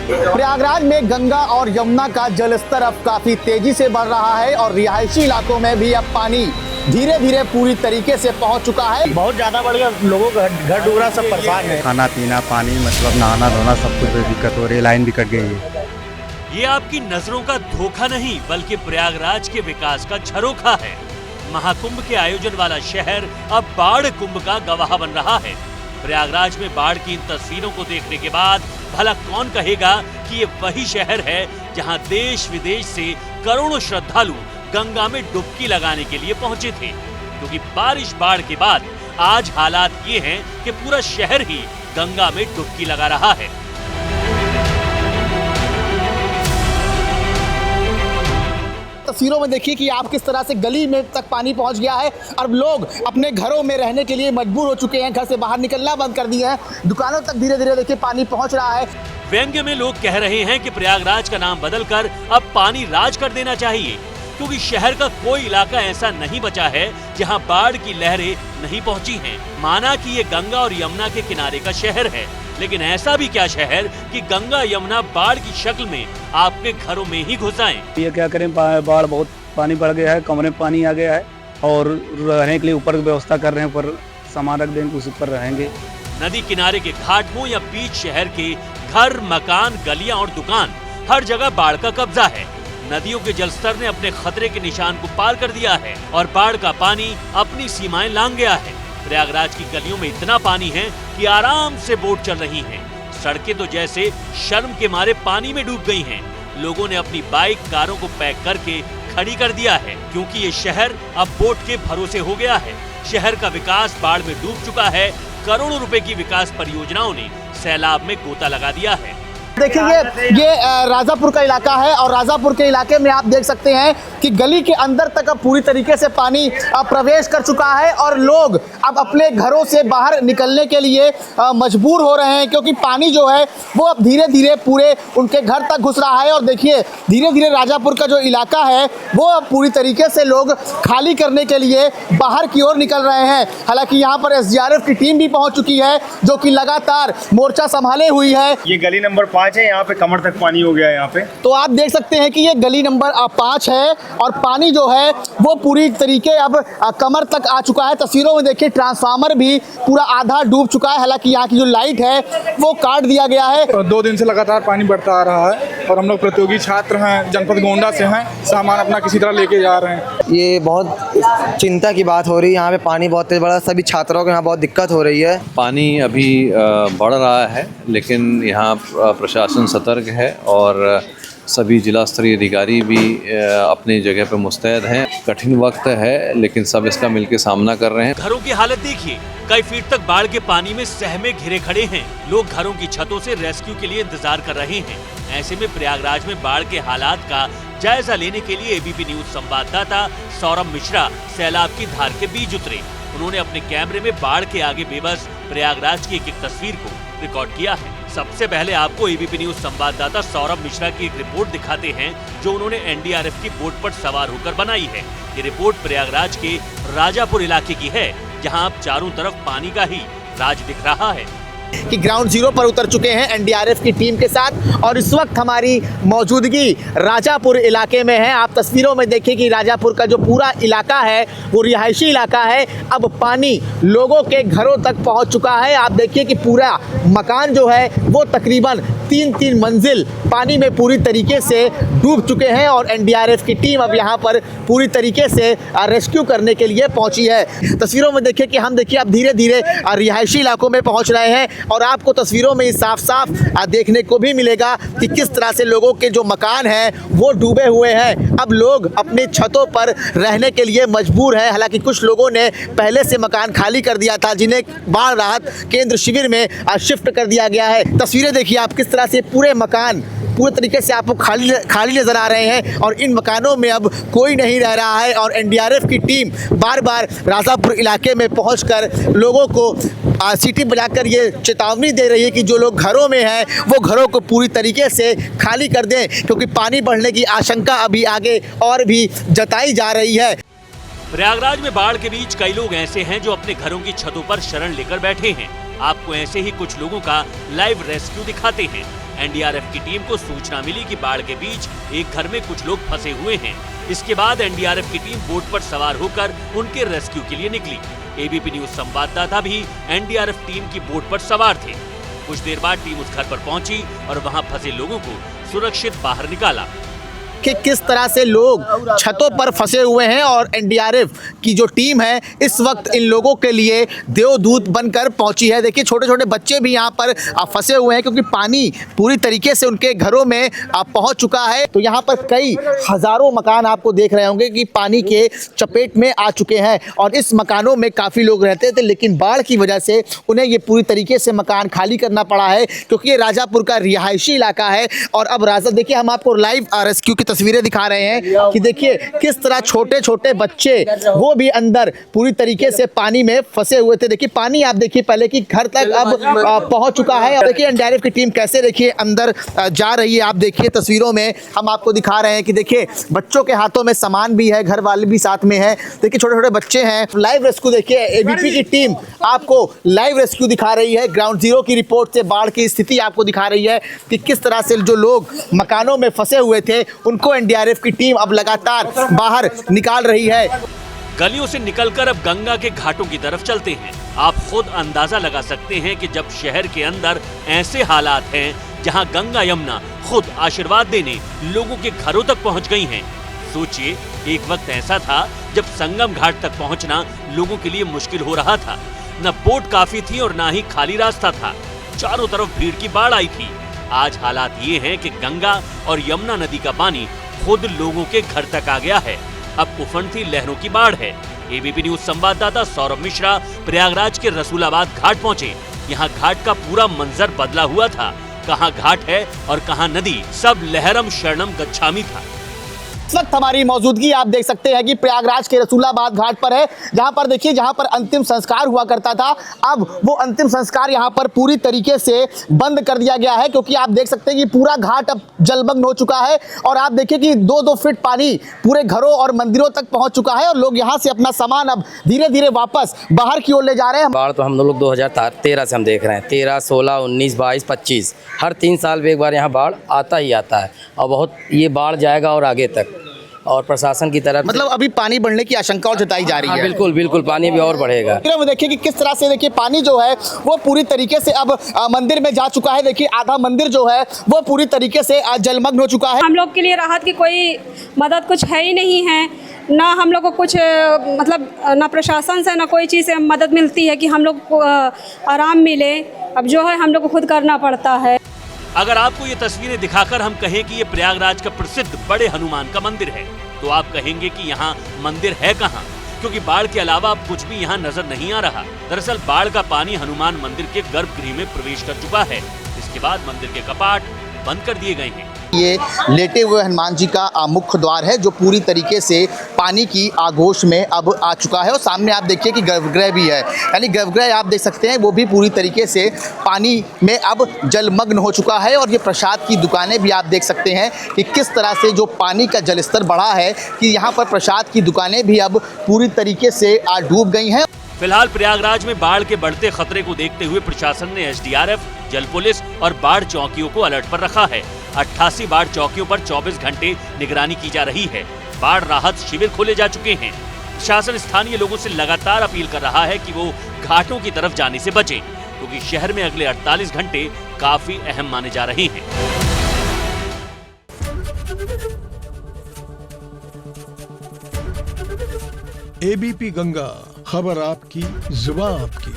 प्रयागराज में गंगा और यमुना का जलस्तर अब काफी तेजी से बढ़ रहा है और रिहायशी इलाकों में भी अब पानी धीरे धीरे पूरी तरीके से पहुंच चुका है। बहुत ज्यादा बढ़ गया, लोगों का घर डूबरा सब परेशान है। खाना पीना पानी मतलब नहाना धोना सब कुछ दिक्कत हो रही है, लाइन भी कट गई है। ये आपकी नजरों का धोखा नहीं बल्कि प्रयागराज के विकास का झरोखा है। महाकुंभ के आयोजन वाला शहर अब बाढ़ कुंभ का गवाह बन रहा है। प्रयागराज में बाढ़ की इन तस्वीरों को देखने के बाद भला कौन कहेगा कि ये वही शहर है जहां देश विदेश से करोड़ों श्रद्धालु गंगा में डुबकी लगाने के लिए पहुंचे थे। क्योंकि बारिश बाढ़ के बाद आज हालात ये हैं कि पूरा शहर ही गंगा में डुबकी लगा रहा है। तस्वीरों में देखिए कि आप किस तरह से गली में तक पानी पहुंच गया है। अब लोग अपने घरों में रहने के लिए मजबूर हो चुके हैं, घर से बाहर निकलना बंद कर दिए हैं। दुकानों तक धीरे धीरे देखिए पानी पहुंच रहा है। व्यंग्य में लोग कह रहे हैं कि प्रयागराज का नाम बदलकर अब पानी राज कर देना चाहिए, क्योंकि शहर का कोई इलाका ऐसा नहीं बचा है जहां बाढ़ की लहरें नहीं पहुंची हैं। माना कि ये गंगा और यमुना के किनारे का शहर है, लेकिन ऐसा भी क्या शहर कि गंगा यमुना बाढ़ की शक्ल में आपके घरों में ही घुस आएं। ये क्या करें, बाढ़ बहुत पानी बढ़ गया है, कमरे में पानी आ गया है और रहने के लिए ऊपर व्यवस्था कर रहे हैं, ऊपर सामान रख देंगे, उस ऊपर रहेंगे। नदी किनारे के घाट हो या बीच शहर के घर, मकान, गलियां और दुकान, हर जगह बाढ़ का कब्जा है। नदियों के जलस्तर ने अपने खतरे के निशान को पार कर दिया है और बाढ़ का पानी अपनी सीमाएं लांघ गया है। प्रयागराज की गलियों में इतना पानी है कि आराम से बोट चल रही हैं। सड़कें तो जैसे शर्म के मारे पानी में डूब गई हैं। लोगों ने अपनी बाइक, कारों को पैक करके खड़ी कर दिया है, क्योंकि ये शहर अब बोट के भरोसे हो गया है। शहर का विकास बाढ़ में डूब चुका है। करोड़ों रुपए की विकास परियोजनाओं ने सैलाब में गोता लगा दिया है। देखिए ये राजापुर का इलाका है और राजापुर के इलाके में आप देख सकते हैं कि गली के अंदर तक अब पूरी तरीके से पानी प्रवेश कर चुका है और लोग अब अपने घरों से बाहर निकलने के लिए मजबूर हो रहे हैं, क्योंकि पानी जो है वो अब धीरे धीरे पूरे उनके घर तक घुस रहा है। और देखिए धीरे धीरे राजापुर का जो इलाका है वो अब पूरी तरीके से लोग खाली करने के लिए बाहर की ओर निकल रहे हैं। हालांकि यहाँ पर SDRF की टीम भी पहुँच चुकी है, जो कि लगातार मोर्चा संभाले हुई है। ये गली नंबर 5 है, यहाँ पे कमर तक पानी हो गया है। यहाँ पे तो आप देख सकते हैं कि ये गली नंबर 5 है और पानी जो है वो पूरी तरीके अब कमर तक आ चुका है। तस्वीरों में देखिए ट्रांसफार्मर भी पूरा आधा डूब चुका है। हालांकि यहाँ की जो लाइट है वो काट दिया गया है। 2 दिन से लगातार पानी बढ़ता आ रहा है और हम लोग प्रतियोगी छात्र हैं, जनपद गोंडा से हैं, सामान अपना किसी तरह लेके जा रहे हैं। ये बहुत चिंता की बात हो रही है। यहाँ पे पानी बहुत तेज बढ़ा, सभी छात्रों को यहाँ बहुत दिक्कत हो रही है। पानी अभी बढ़ रहा है, लेकिन यहाँ प्रशासन सतर्क है और सभी जिला स्तरीय अधिकारी भी अपनी जगह पर मुस्तैद हैं। कठिन वक्त है, लेकिन सब इसका मिलकर सामना कर रहे हैं। घरों की हालत देखिए, कई फीट तक बाढ़ के पानी में सहमे घिरे खड़े हैं। लोग घरों की छतों से रेस्क्यू के लिए इंतजार कर रहे हैं। ऐसे में प्रयागराज में बाढ़ के हालात का जायजा लेने के लिए ABP न्यूज संवाददाता सौरभ मिश्रा सैलाब की धार के बीच उतरे। उन्होंने अपने कैमरे में बाढ़ के आगे बेबस प्रयागराज की एक तस्वीर को रिकॉर्ड किया है। सबसे पहले आपको ABP न्यूज संवाददाता सौरभ मिश्रा की एक रिपोर्ट दिखाते हैं, जो उन्होंने NDRF की बोट पर सवार होकर बनाई है। ये रिपोर्ट प्रयागराज के राजापुर इलाके की है, जहां अब चारों तरफ पानी का ही राज दिख रहा है। कि ग्राउंड जीरो पर उतर चुके हैं NDRF की टीम के साथ और इस वक्त हमारी मौजूदगी राजापुर इलाके में है। आप तस्वीरों में देखिए कि राजापुर का जो पूरा इलाका है वो रिहायशी इलाका है। अब पानी लोगों के घरों तक पहुंच चुका है। आप देखिए कि पूरा मकान जो है वो तकरीबन 3-3 मंजिल पानी में पूरी तरीके से डूब चुके हैं और NDRF की टीम अब यहाँ पर पूरी तरीके से रेस्क्यू करने के लिए पहुँची है। तस्वीरों में देखिए कि हम देखिए अब धीरे धीरे रिहायशी इलाकों में पहुँच रहे हैं और आपको तस्वीरों में साफ साफ देखने को भी मिलेगा कि किस तरह से लोगों के जो मकान हैं वो डूबे हुए हैं। अब लोग अपनी छतों पर रहने के लिए मजबूर हैं। हालांकि कुछ लोगों ने पहले से मकान खाली कर दिया था, जिन्हें बाढ़ राहत केंद्र शिविर में शिफ्ट कर दिया गया है। तस्वीरें देखिए आप किस तरह से पूरे मकान पूरे तरीके से आपको खाली नजर आ रहे हैं और इन मकानों में अब कोई नहीं रह रहा है। और NDRF की टीम बार बार राजापुर इलाके में पहुंचकर लोगों को सीटी बजाकर ये चेतावनी दे रही है कि जो लोग घरों में हैं वो घरों को पूरी तरीके से खाली कर दें, क्योंकि पानी बढ़ने की आशंका अभी आगे और भी जताई जा रही है। प्रयागराज में बाढ़ के बीच कई लोग ऐसे हैं जो अपने घरों की छतों पर शरण लेकर बैठे हैं। आपको ऐसे ही कुछ लोगों का लाइव रेस्क्यू दिखाते हैं। एनडीआरएफ की टीम को सूचना मिली कि बाढ़ के बीच एक घर में कुछ लोग फंसे हुए हैं। इसके बाद एनडीआरएफ की टीम बोट पर सवार होकर उनके रेस्क्यू के लिए निकली। एबीपी न्यूज संवाददाता भी एनडीआरएफ टीम की बोट पर सवार थे। कुछ देर बाद टीम उस घर पर पहुंची और वहां फंसे लोगों को सुरक्षित बाहर निकाला। कि किस तरह से लोग छतों पर फंसे हुए हैं और एनडीआरएफ की जो टीम है इस वक्त इन लोगों के लिए देवदूत बनकर पहुंची है। देखिए छोटे छोटे बच्चे भी यहाँ पर फंसे हुए हैं क्योंकि पानी पूरी तरीके से उनके घरों में पहुंच चुका है। तो यहाँ पर कई हजारों मकान आपको देख रहे होंगे कि पानी के चपेट में आ चुके हैं और इस मकानों में काफ़ी लोग रहते थे, लेकिन बाढ़ की वजह से उन्हें ये पूरी तरीके से मकान खाली करना पड़ा है क्योंकि ये राजापुर का रिहायशी इलाका है। और अब राजा देखिए हम आपको लाइव रेस्क्यू की तस्वीरें दिखा रहे हैं कि देखिए किस तरह छोटे छोटे बच्चे वो भी अंदर पूरी तरीके से पानी में फंसे हुए थे। देखिए पानी आप देखिए पहले कि घर तक अब पहुंच चुका है। और देखिए एनडीआरएफ की टीम कैसे देखिए अंदर जा रही है। आप देखिए तस्वीरों में हम आपको दिखा रहे हैं कि देखिए बच्चों के हाथों में सामान भी है, घर वाले भी साथ में है। देखिए छोटे छोटे बच्चे हैं। लाइव रेस्क्यू देखिए एबीपी की टीम आपको लाइव रेस्क्यू दिखा रही है। ग्राउंड जीरो की रिपोर्ट से बाढ़ की स्थिति आपको दिखा रही है कि किस तरह से जो लोग मकानों में फंसे हुए थे उनको एनडीआरएफ की टीम अब लगातार बाहर निकाल रही है। गलियों से निकलकर अब गंगा के घाटों की तरफ चलते हैं। आप खुद अंदाजा लगा सकते हैं कि जब शहर के अंदर ऐसे हालात हैं जहां गंगा यमुना खुद आशीर्वाद देने लोगों के घरों तक पहुंच गई हैं। सोचिए एक वक्त ऐसा था जब संगम घाट तक पहुंचना लोगों के लिए मुश्किल हो रहा था। न बोट काफी थी और न ही खाली रास्ता था। चारों तरफ भीड़ की बाढ़ आई थी। आज हालात ये हैं कि गंगा और यमुना नदी का पानी खुद लोगों के घर तक आ गया है। अब उफनती लहरों की बाढ़ है। एबीपी न्यूज संवाददाता सौरभ मिश्रा प्रयागराज के रसूलाबाद घाट पहुंचे। यहाँ घाट का पूरा मंजर बदला हुआ था। कहाँ घाट है और कहाँ नदी, सब लहरम शरणम गच्छामी था। इस वक्त हमारी मौजूदगी आप देख सकते हैं कि प्रयागराज के रसूलाबाद घाट पर है, जहां पर देखिए जहां पर अंतिम संस्कार हुआ करता था अब वो अंतिम संस्कार यहां पर पूरी तरीके से बंद कर दिया गया है क्योंकि आप देख सकते हैं कि पूरा घाट अब जलमग्न हो चुका है। और आप देखिए कि 2-2 फीट पानी पूरे घरों और मंदिरों तक पहुंच चुका है और लोग यहाँ से अपना सामान अब धीरे धीरे वापस बाहर की ओर ले जा रहे हैं। बाढ़ तो हम लोग 2013 से हम देख रहे हैं, 13, 16, 19, 22, 25 हर 3 साल में एक बार यहाँ बाढ़ आता ही आता है और बहुत ये बाढ़ जाएगा और आगे तक। और प्रशासन की तरफ मतलब अभी पानी बढ़ने की आशंका और जताई जा रही है। बिल्कुल बिल्कुल पानी भी और बढ़ेगा। देखिए कि किस तरह से देखिए पानी जो है वो पूरी तरीके से अब मंदिर में जा चुका है। देखिए आधा मंदिर जो है वो पूरी तरीके से जलमग्न हो चुका है। हम लोग के लिए राहत की कोई मदद कुछ है ही नहीं है, ना हम लोग को कुछ मतलब ना प्रशासन से ना कोई चीज़ से मदद मिलती है कि हम लोग को आराम मिले। अब जो है हम लोग को खुद करना पड़ता है। अगर आपको ये तस्वीरें दिखाकर हम कहें कि ये प्रयागराज का प्रसिद्ध बड़े हनुमान का मंदिर है तो आप कहेंगे कि यहाँ मंदिर है कहाँ, क्योंकि बाढ़ के अलावा अब कुछ भी यहाँ नजर नहीं आ रहा। दरअसल बाढ़ का पानी हनुमान मंदिर के गर्भगृह में प्रवेश कर चुका है। इसके बाद मंदिर के कपाट बंद कर दिए गए हैं। ये लेटे हुए हनुमान जी का मुख्य द्वार है जो पूरी तरीके से पानी की आगोश में अब आ चुका है और सामने आप देखिए कि गर्भगृह भी है, यानी गर्भगृह आप देख सकते हैं वो भी पूरी तरीके से पानी में अब जलमग्न हो चुका है। और ये प्रसाद की दुकानें भी आप देख सकते हैं कि किस तरह से जो पानी का जलस्तर बढ़ा है कि यहाँ पर प्रसाद की दुकानें भी अब पूरी तरीके से डूब गई हैं। फिलहाल प्रयागराज में बाढ़ के बढ़ते खतरे को देखते हुए प्रशासन ने एसडीआरएफ, जल पुलिस और बाढ़ चौकियों को अलर्ट पर रखा है। 88 बाढ़ चौकियों पर 24 घंटे निगरानी की जा रही है। बाढ़ राहत शिविर खोले जा चुके हैं। प्रशासन स्थानीय लोगों से लगातार अपील कर रहा है कि वो घाटों की तरफ जाने से बचें, क्योंकि शहर में अगले 48 घंटे काफी अहम माने जा रहे हैं। एबीपी गंगा, खबर आपकी, जुबान आपकी।